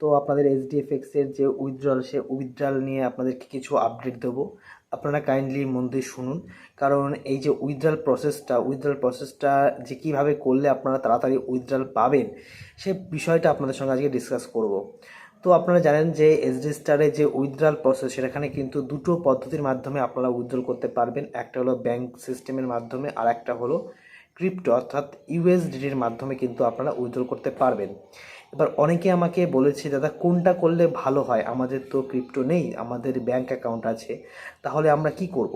তো আপনাদের এইচডিএফএক্সের যে উইথড্রল, সে উইথড্রল নিয়ে আপনাদেরকে কিছু আপডেট দেবো। আপনারা কাইন্ডলি মন দিয়ে শুনুন, কারণ এই যে উইথড্রল প্রসেসটা যে কীভাবে করলে আপনারা তাড়াতাড়ি উইথড্রল পাবেন, সে বিষয়টা আপনাদের সঙ্গে আজকে ডিসকাস করব। তো আপনারা জানেন যে এসডি স্টারের যে উইথড্রল প্রসেস, সেখানে কিন্তু দুটো পদ্ধতির মাধ্যমে আপনারা উইথড্রল করতে পারবেন। একটা হলো ব্যাংক সিস্টেমের মাধ্যমে, আর একটা হলো ক্রিপ্টো অর্থাৎ ইউএসডিটির মাধ্যমে কিন্তু আপনারা উইথড্রল করতে পারবেন। এবার অনেকে আমাকে বলেছে, দাদা কোনটা করলে ভালো হয়, আমাদের তো ক্রিপ্টো নেই, আমাদের ব্যাংক অ্যাকাউন্ট আছে, তাহলে আমরা কি করব।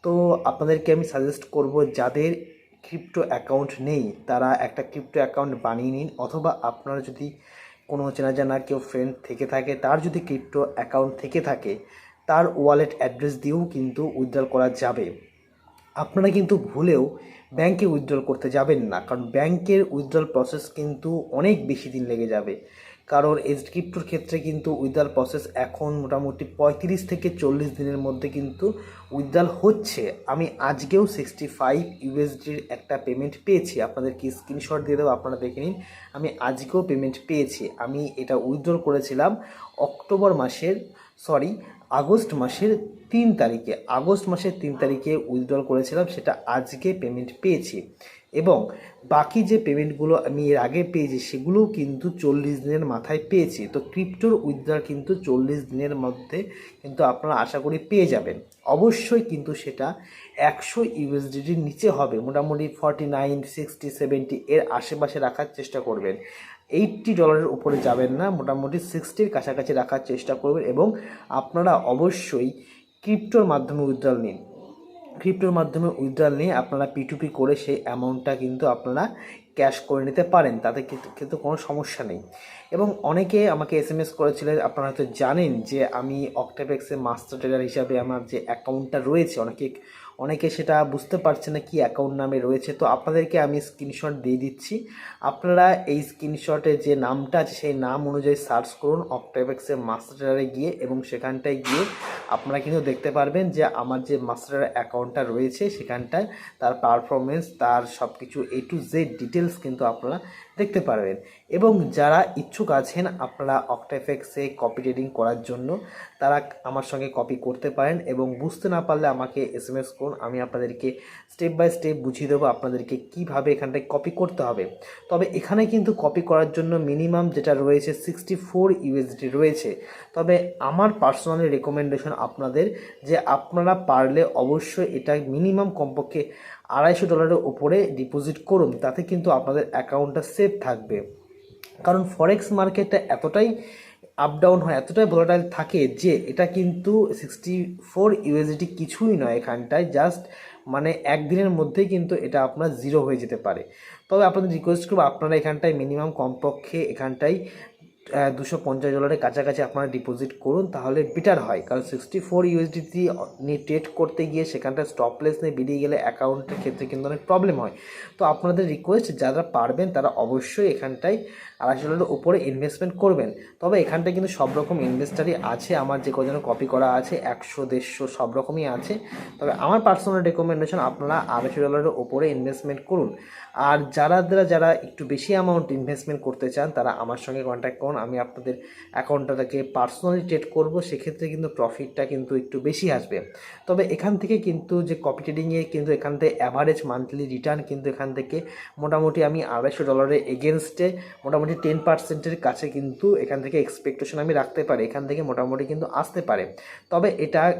তো আপনাদেরকে আমি সাজেস্ট করব, যাদের ক্রিপ্টো অ্যাকাউন্ট নেই তারা একটা ক্রিপ্টো অ্যাকাউন্ট বানিয়ে নিন, অথবা আপনারা যদি কোনো চেনা জানা কেউ ফ্রেন্ড থেকে থাকে, তার যদি ক্রিপ্টো অ্যাকাউন্ট থেকে থাকে, তার ওয়ালেট অ্যাড্রেস দিয়েও কিন্তু উইথড্রল করা যাবে। আপনারা কিন্তু ভুলেও ব্যাংকে উইথড্রল করতে যাবেন না, কারণ ব্যাংকের উইথড্রল প্রসেস কিন্তু অনেক বেশি দিন লেগে যাবে। কারণ ক্রিপ্টোর ক্ষেত্রে কিন্তু উইথড্রল প্রসেস এখন মোটামুটি 35 থেকে 40 দিনের মধ্যে কিন্তু উইথড্রল হচ্ছে। আমি আজকেও 65 ইউএসডির একটা পেমেন্ট পেয়েছি, আপনাদেরকে স্ক্রিনশট দিয়ে দেবো, আপনারা দেখে নিন। আমি আজকেও পেমেন্ট পেয়েছি। আমি এটা উইথড্রল করেছিলাম আগস্ট মাসের 3 তারিখে উইথড্রল করেছিলাম, সেটা আজকে পেমেন্ট পেয়েছি। এবং বাকি যে পেমেন্টগুলো আমি এর আগে পেয়েছি সেগুলোও কিন্তু 40 দিনের মাথায় পেয়েছি। তো ক্রিপ্টোর উইথড্রল কিন্তু 40 দিনের মধ্যে কিন্তু আপনারা আশা করি পেয়ে যাবেন। অবশ্যই কিন্তু সেটা 100 ইউএসডিটির নিচে হবে, মোটামুটি 49, 60, 70 এর আশেপাশে রাখার চেষ্টা করবেন। $80 উপরে যাবেন না, মোটামুটি 60-র কাছাকাছি রাখার চেষ্টা করবেন। এবং আপনারা অবশ্যই ক্রিপ্টোর মাধ্যমে উইথড্রল নিন। ক্রিপ্টোর মাধ্যমে উইথড্রল নিয়ে আপনারা P2P করে সেই অ্যামাউন্টটা কিন্তু আপনারা ক্যাশ করে নিতে পারেন, তাতে কিন্তু কোনো সমস্যা নেই। এবং অনেকে আমাকে SMS করেছিলেন, আপনারা হয়তো জানেন যে আমি অক্টাপেক্সের মাস্টার ট্রেডার হিসাবে আমার যে অ্যাকাউন্টটা রয়েছে, অনেকে সেটা বুঝতে পারছে না কি অ্যাকাউন্ট নামে রয়েছে। তো আপনাদেরকে আমি স্ক্রিনশট দিয়ে দিচ্ছি, আপনারা এই স্ক্রিনশটে যে নামটা আছে সেই নাম অনুযায়ী সার্চ করুন অক্টাপেক্সের মাস্টার ট্রেডারে গিয়ে, এবং সেখানটায় গিয়ে আপনারা কিন্তু দেখতে পারবেন যে আমার যে মাস্টার অ্যাকাউন্টটা রয়েছে সেখানটায় তার পারফরমেন্স, তার সব কিছু A to Z ডিটেলস কিন্তু আপনারা দেখতে পারবেন। এবং যারা ইচ্ছুক আছেন আপনারা অক্টাফেক্সে কপি ট্রেডিং করার জন্য, তারা আমার সঙ্গে কপি করতে পারেন। এবং বুঝতে না পারলে আমাকে SMS করুন, আমি আপনাদেরকে স্টেপ বাই স্টেপ বুঝিয়ে দেবো আপনাদেরকে কীভাবে এখানটায় কপি করতে হবে। তবে এখানে কিন্তু কপি করার জন্য মিনিমাম যেটা রয়েছে 64 ইউএসডি রয়েছে। তবে আমার পার্সোনালি রেকমেন্ডেশন আপনাদের, যে আপনারা পারলে অবশ্যই এটা মিনিমাম কমপক্ষে $250 উপরে ডিপোজিট করুন, তাতে কিন্তু আপনাদের অ্যাকাউন্টটা সেফ থাকবে। কারণ ফরেক্স মার্কেটটা এতটাই আপ ডাউন হয়, এতটাই ভোলাটাইল থাকে যে এটা কিন্তু 64 ইউএসডি কিছুই নয় এখানটায়, জাস্ট মানে একদিনের মধ্যেই কিন্তু এটা আপনার জিরো হয়ে যেতে পারে। তবে আপনাদের রিকোয়েস্ট করবো, আপনারা এখানটায় মিনিমাম কমপক্ষে এখানটায় $250 কাছাকাছি আপনারা ডিপোজিট করুন, তাহলে বেটার হয়। কারণ 64 ইউএসডিটি নিয়ে ট্রেড করতে গিয়ে সেখানটায় স্টপলেস নিয়ে বেরিয়ে গেলে অ্যাকাউন্টের ক্ষেত্রে কিন্তু অনেক প্রবলেম হয়। তো আপনাদের রিকোয়েস্ট, যারা পারবেন তারা অবশ্যই এখানটায় $250 উপরে ইনভেস্টমেন্ট করবেন। তবে এখানটায় কিন্তু সব রকম ইনভেস্টারই আছে, আমার যে কজন কপি করা আছে 100, 150 সব রকমই আছে। তবে আমার পার্সোনাল রেকমেন্ডেশন আপনারা $250 উপরে ইনভেস্টমেন্ট করুন। আর যারা একটু বেশি অ্যামাউন্ট ইনভেস্টমেন্ট করতে চান তারা আমার সঙ্গে কন্ট্যাক্ট করুন, আমি আপনাদের অ্যাকাউন্টটাকে পার্সোনালি ট্রেড করব, সেক্ষেত্রে কিন্তু প্রফিটটা কিন্তু একটু বেশি আসবে। তবে এখান থেকে কিন্তু যে কপি ট্রেডিংয়ে কিন্তু এখান থেকে অ্যাভারেজ মান্থলি রিটার্ন কিন্তু এখান থেকে মোটামুটি আমি $250 এগেনস্টে মোটামুটি 10%-এর কাছে কিন্তু এখান থেকে এক্সপেকটেশন আমি রাখতে পারি, এখান থেকে মোটামুটি কিন্তু আসতে পারে। তবে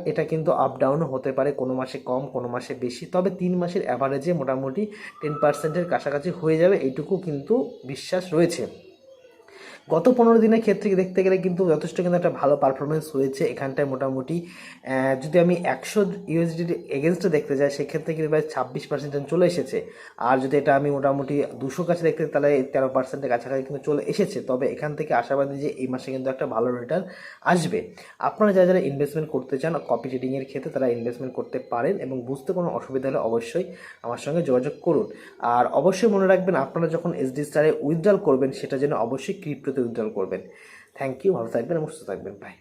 এটা কিন্তু আপ ডাউনও হতে পারে, কোনো মাসে কম কোনো মাসে বেশি। তবে 3 মাসের অ্যাভারেজে মোটামুটি 10%-এর কাছাকাছি হয়ে যাবে, এইটুকু কিন্তু বিশ্বাস রয়েছে। গত 15 দিনের ক্ষেত্রে দেখতে গেলে কিন্তু যথেষ্ট কিন্তু একটা ভালো পারফরমেন্স হয়েছে এখানটায়। মোটামুটি যদি আমি 100 ইউএসডির এগেনস্টে দেখতে যাই সেক্ষেত্রে কিন্তু প্রায় 26% চলে এসেছে। আর যদি এটা আমি মোটামুটি 200 কাছে দেখতে তাহলে 13%-এর কাছাকাছি কিন্তু চলে এসেছে। তবে এখান থেকে আশাবাদী যে এই মাসে কিন্তু একটা ভালো রিটার্ন আসবে। আপনারা যারা ইনভেস্টমেন্ট করতে চান কপি ট্রেডিংয়ের ক্ষেত্রে তারা ইনভেস্টমেন্ট করতে পারেন, এবং বুঝতে কোনো অসুবিধা হলে অবশ্যই আমার সঙ্গে যোগাযোগ করুন। আর অবশ্যই মনে রাখবেন, আপনারা যখন এসডি স্টারে উইথড্রল করবেন সেটা যেন অবশ্যই ক্রিপ্টোতে উইথড্রল করবেন। থ্যাংক ইউ, ভালো থাকবেন এবং সুস্থ থাকবেন, বাই।